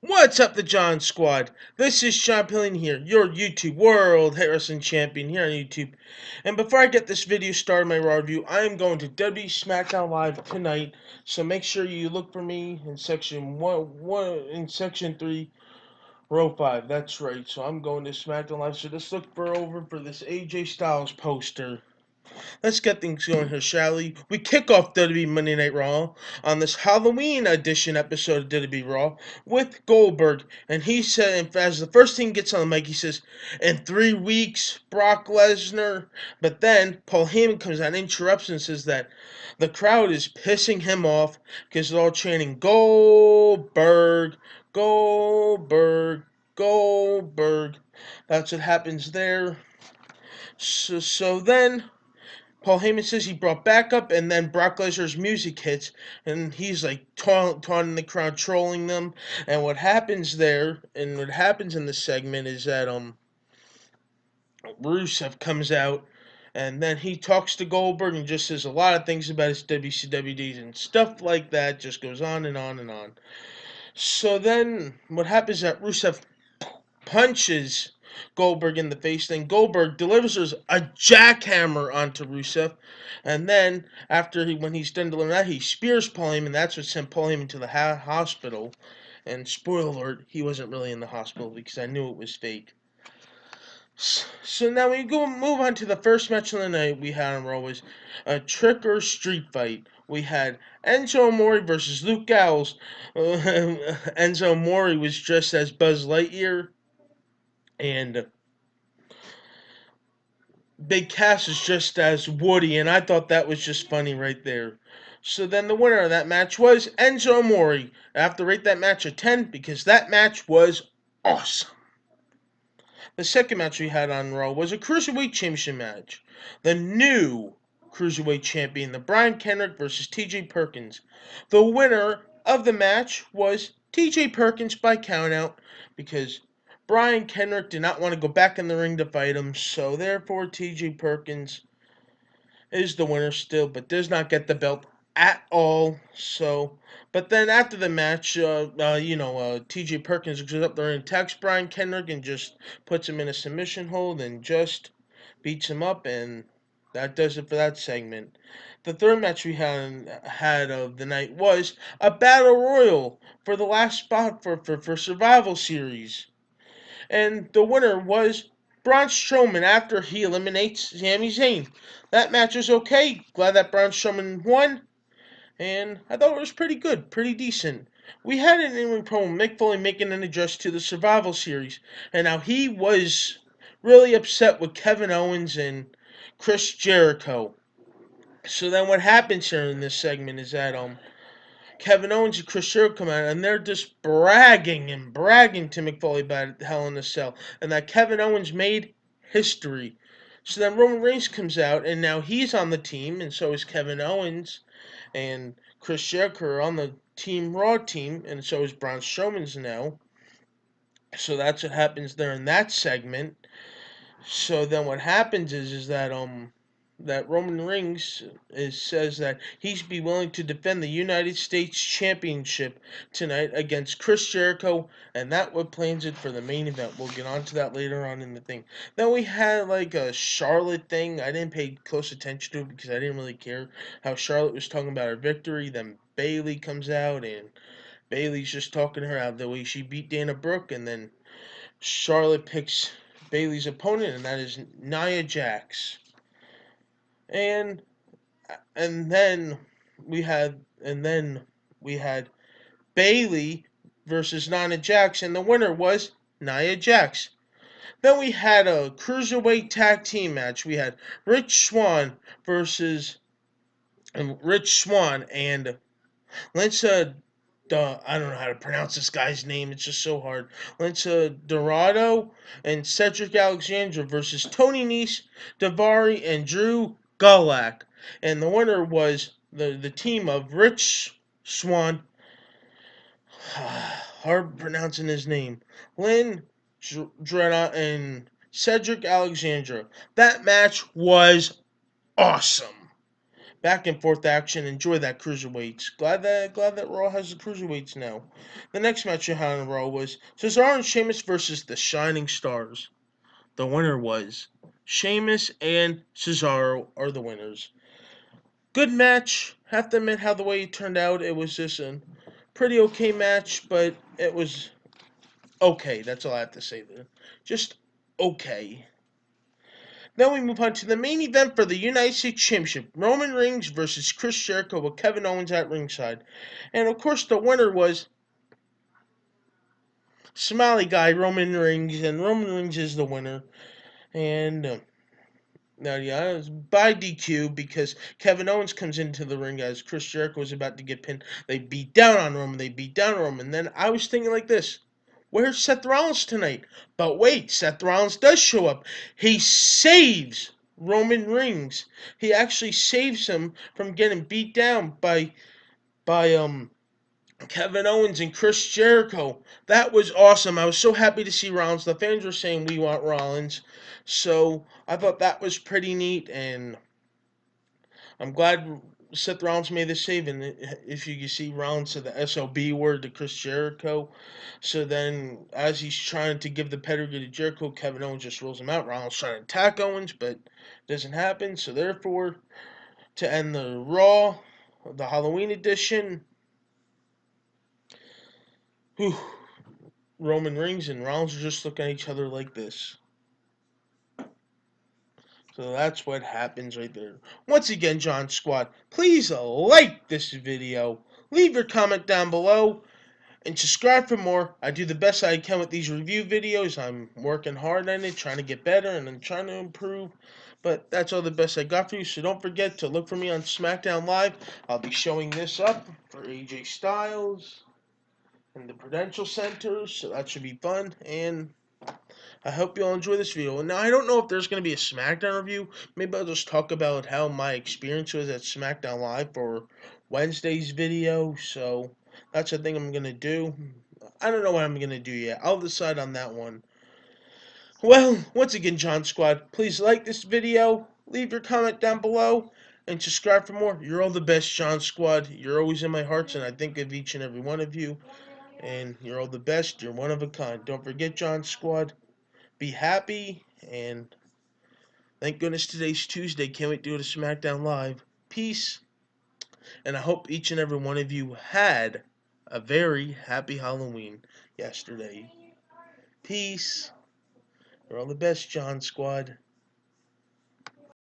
What's up, the John Squad? This is Sean Pilling here, your YouTube World Wrestling Champion here on YouTube. And before I get this video started, my Raw review, I am going to WWE SmackDown Live tonight. So make sure you look for me in section 3, row 5. That's right. So I'm going to SmackDown Live. So just look for this AJ Styles poster. Let's get things going here, shall we? We kick off WWE Monday Night Raw on this Halloween edition episode of WWE Raw with Goldberg. And he said, and as the first thing he gets on the mic, he says, in 3 weeks, Brock Lesnar. But then Paul Heyman comes out and interrupts and says that the crowd is pissing him off because they're all chanting, Goldberg, Goldberg, Goldberg. That's what happens there. So then Paul Heyman says he brought backup, and then Brock Lesnar's music hits, and he's like taunting the crowd, trolling them. And what happens there, and what happens in this segment is that Rusev comes out, and then he talks to Goldberg and just says a lot of things about his WCW days and stuff like that. Just goes on and on and on. So then what happens is that Rusev punches Goldberg in the face. Then Goldberg delivers a jackhammer onto Rusev. And then, when he's done delivering that, he spears Paul Heyman. That's what sent Paul Heyman to the hospital. And spoiler alert, he wasn't really in the hospital because I knew it was fake. So now we move on to the first match of the night we had on Raw was a trick or street fight. We had Enzo Amore versus Luke Gallows. Enzo Amore was dressed as Buzz Lightyear, and Big Cass is just as Woody, and I thought that was just funny right there. So then the winner of that match was Enzo Amore. I have to rate that match a 10 because that match was awesome. The second match we had on Raw was a Cruiserweight Championship match. The new Cruiserweight Champion, the Brian Kendrick versus TJ Perkins. The winner of the match was TJ Perkins by countout because Brian Kendrick did not want to go back in the ring to fight him, so therefore TJ Perkins is the winner still, but does not get the belt at all. So, but then after the match, TJ Perkins goes up there and attacks Brian Kendrick and just puts him in a submission hold and just beats him up, and that does it for that segment. The third match we had of the night was a battle royal for the last spot for Survival Series. And the winner was Braun Strowman after he eliminates Sami Zayn. That match was okay. Glad that Braun Strowman won. And I thought it was pretty good, pretty decent. We had an in-ring promo, Mick Foley making an address to the Survival Series. And now he was really upset with Kevin Owens and Chris Jericho. So then what happens here in this segment is that Kevin Owens and Chris Jericho come out, and they're just bragging to Mick Foley about Hell in a Cell, and that Kevin Owens made history. So then Roman Reigns comes out, and now he's on the team, and so is Kevin Owens, and Chris Jericho are on the Team Raw team, and so is Braun Strowman's now. So that's what happens there in that segment. So then what happens is that Roman Reigns says that he'd be willing to defend the United States Championship tonight against Chris Jericho, and that what plans it for the main event. We'll get on to that later on in the thing. Then we had like a Charlotte thing. I didn't pay close attention to it because I didn't really care how Charlotte was talking about her victory. Then Bayley comes out, and Bayley's just talking to her out the way she beat Dana Brooke, and then Charlotte picks Bayley's opponent, and that is Nia Jax. And and then we had Bayley versus Nia Jax, and the winner was Nia Jax. Then we had a cruiserweight tag team match. We had Rich Swann and Lince. I don't know how to pronounce this guy's name. It's just so hard. Lince Dorado and Cedric Alexander versus Tony Nese, Daivari, and Drew Gulak. And the winner was the team of Rich Swann. Hard pronouncing his name. Lynn Drena and Cedric Alexandra. That match was awesome. back and forth action. Enjoy that cruiserweights. Glad that Raw has the cruiserweights now. The next match we had on Raw was Cesaro and Sheamus versus the Shining Stars. The winner was Sheamus and Cesaro are the winners. Good match. Have to admit how the way it turned out. It was just a pretty okay match, but it was okay. That's all I have to say there. Just okay. Then we move on to the main event for the United States Championship. Roman Reigns versus Chris Jericho with Kevin Owens at ringside. And of course the winner was Smiley Guy Roman Reigns, and Roman Reigns is the winner. And now, yeah, it was by DQ because Kevin Owens comes into the ring as Chris Jericho was about to get pinned. They beat down on Roman. They beat down on Roman. And then I was thinking like this. Where's Seth Rollins tonight? But wait, Seth Rollins does show up. He saves Roman Reigns. He actually saves him from getting beat down by Kevin Owens and Chris Jericho. That was awesome. I was so happy to see Rollins. The fans were saying we want Rollins. So I thought that was pretty neat, and I'm glad Seth Rollins made the save. And if you can see, Rollins said the SOB word to Chris Jericho. So then, as he's trying to give the pedigree to Jericho, Kevin Owens just rolls him out. Rollins trying to attack Owens, but it doesn't happen. So therefore, to end the Raw, the Halloween edition, whew, Roman Reigns and Rollins are just looking at each other like this. So that's what happens right there. Once again, John Squad, please like this video, leave your comment down below, and subscribe for more. I do the best I can with these review videos. I'm working hard on it, trying to get better, and I'm trying to improve. But that's all the best I got for you. So don't forget to look for me on SmackDown Live. I'll be showing this up for AJ Styles and the Prudential Center. So that should be fun. And I hope you all enjoy this video. Now, I don't know if there's going to be a SmackDown review. Maybe I'll just talk about how my experience was at SmackDown Live for Wednesday's video. So, that's the thing I'm going to do. I don't know what I'm going to do yet. I'll decide on that one. Well, once again, John Squad, please like this video, leave your comment down below, and subscribe for more. You're all the best, John Squad. You're always in my hearts, and I think of each and every one of you. And you're all the best. You're one of a kind. Don't forget, John Squad. Be happy, and thank goodness today's Tuesday. Can't wait to go to SmackDown Live. Peace, and I hope each and every one of you had a very happy Halloween yesterday. Peace. You're all the best, John Squad.